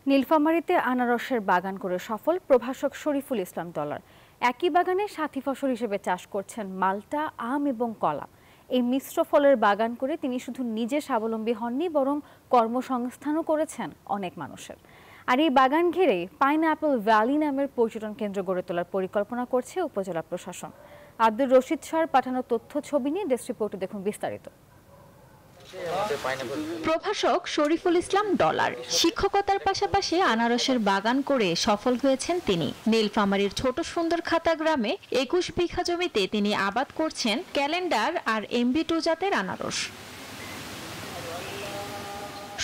নীলফামারীতে আনারসের বাগান করে সফল প্রভাষক শরীফুল ইসলাম ডলার। একই বাগানে সাথী ফসল হিসেবে চাষ করছেন মাল্টা, আম এবং কলা। এই মিশ্র ফলের বাগান করে তিনি শুধু নিজে স্বাবলম্বী হননি, বরং কর্মসংস্থানও করেছেন অনেক মানুষের। আর এই বাগান ঘিরেই পাইনঅ্যাপল ভ্যালি নামের পর্যটন কেন্দ্র গড়ে তোলার পরিকল্পনা করছে উপজেলা প্রশাসন। আব্দুর রশিদ শাহর পাঠানো তথ্য ছবি নিয়ে ডেস্ক রিপোর্টে দেখুন বিস্তারিত। প্রভাষক শরীফুল ইসলাম ডলার শিক্ষকতার পাশাপাশি আনারসের বাগান করে সফল হয়েছেন তিনি। নীলফামারীর ছোট সুন্দর খাতা গ্রামে ২১ বিঘা জমিতে তিনি আবাদ করছেন ক্যালেন্ডার আর MB2 জাতের আনারস।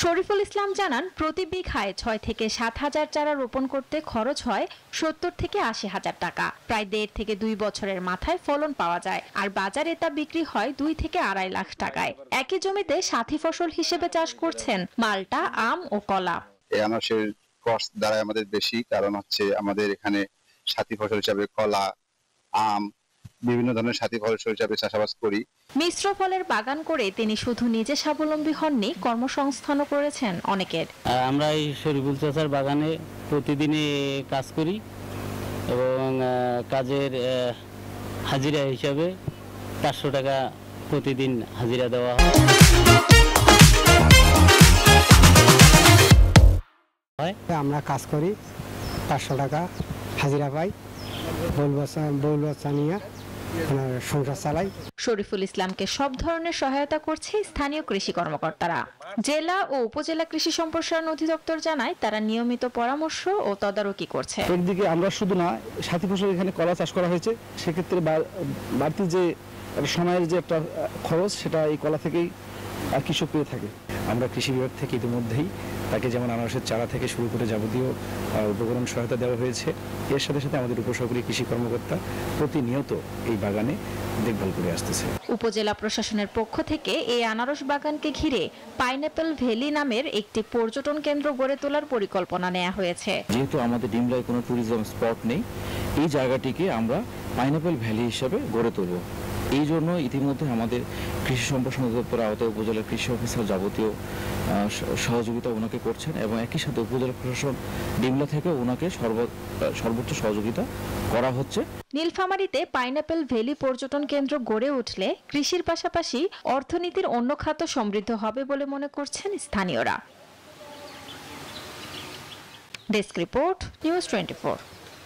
শরীফুল ইসলাম জানান, প্রতি বিঘায় ৬ থেকে ৭ হাজার চারা রোপণ করতে খরচ হয় ৭০ থেকে ৮০ হাজার টাকা। প্রায় ১.৫ থেকে ২ বছরের মাথায় ফলন পাওয়া যায়, আর বাজারে তা বিক্রি হয় ২ থেকে ২.৫ লাখ টাকায়। একই জমিতে সাথী ফসল হিসেবে চাষ করছেন মাল্টা, আম ও কলা। এই আনারসের কস্ট দ্বারা আমাদের বেশি, কারণ হচ্ছে আমাদের এখানে সাথী ফসল হিসাবে কলা, আম, বিভিন্ন ধরনের সাথী ফসল হিসাবে চাষাবাদ করি। মিশ্র ফলের বাগান করে তিনি শুধু নিজে স্বাবলম্বী হননি, কর্মসংস্থানও করেছেন অনেকের। আমরা এই শরীফুল চাচার বাগানে প্রতিদিনই কাজ করি এবং কাজের হাজিরা হিসাবে ৪০০ টাকা প্রতিদিন হাজিরা দেওয়া হয়। আমরা কাজ করি, ৫০০ টাকা হাজিরা পাই, বউল বাচ্চা নিয়ে সংসার চালাই। শরীফুল ইসলামকে সব ধরনের সহায়তা করছে স্থানীয় কৃষি কর্মকর্তারা। জেলা ও উপজেলা কৃষি সম্প্রসারণ অধিদপ্তর জানায়, তারা নিয়মিত পরামর্শ ও তদারকি করছে। একদিকে আমরা শুধু না, সাথী ফসল এখানে কলা চাষ করা হয়েছে, সেক্ষেত্রে বাড়তি যে সময়ের যে একটা খরচ, সেটা এই কলা থেকেই কৃষক পেয়ে থাকে। আমরা কৃষি বিভাগ থেকে ইতিমধ্যেই তাকে যেমন আনারসের চারা থেকে শুরু করে যাবতীয় উপকরণ সহায়তা দেওয়া হয়েছে। এর সাথে সাথে আমাদের উপসহকারী কৃষি কর্মকর্তা প্রতিনিয়ত এই বাগানে দেখভাল করে আসতেছে। উপজেলা প্রশাসনের পক্ষ থেকে এই আনারস বাগানকে ঘিরে পাইনঅ্যাপল ভ্যালি নামের একটি পর্যটন কেন্দ্র গড়ে তোলার পরিকল্পনা নেওয়া হয়েছে। যেহেতু আমাদের ডিমলায় কোনো ট্যুরিজম স্পট নেই, এই জায়গাটিকে আমরা পাইনঅ্যাপল ভ্যালি হিসাবে গড়ে তুলব। এই জন্য ইতিমধ্যে আমাদের কৃষি সম্প্রসারণ অধিদপ্তরের আওতায় উপজেলার কৃষি অফিসার যাবতীয় সহযোগিতা ওনাকে করছেন, এবং একই সাথে উপজেলা প্রশাসন ডিমলা থেকে ওনাকে সর্বোচ্চ সহযোগিতা করা হচ্ছে। নীলফামারীতে পাইনঅ্যাপল ভ্যালি পর্যটন কেন্দ্র গড়ে উঠলে কৃষির পাশাপাশি অর্থনীতির অন্য খাত সমৃদ্ধ হবে বলে মনে করছেন স্থানীয়রা। Desk report, news 24।